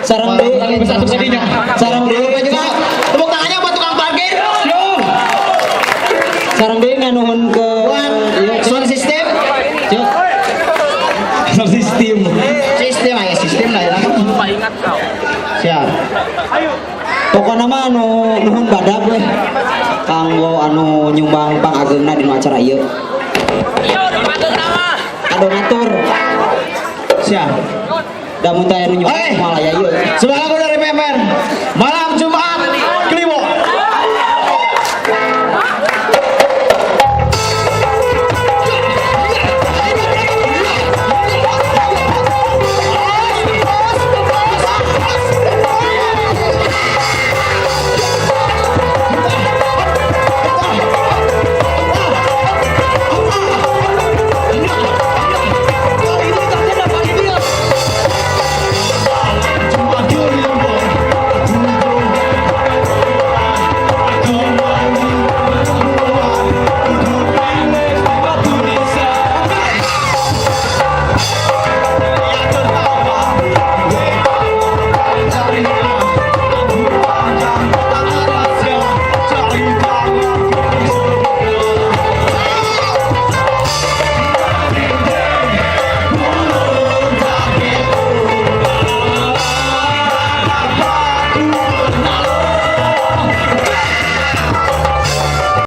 Sarang deui. Lagi bisa terjadinya. Sarang deui Lupa juga tepuk tangannya buat tukang parkir. sarang deui nganuhun ke ieu Sound system. Cek. Sistem. Sistem aja sistem lah ya. Lupa ingat kau. Siap. Pokona mah anu nuhun badak we. Kanggo anu nyumbang pangageungna dina acara ieu. Yo, dipanggil nama. Donatur. Siap. Da mun teh anu nyumbang Oke. malah ya ieu. Semangat dari PMR. Malam Jumat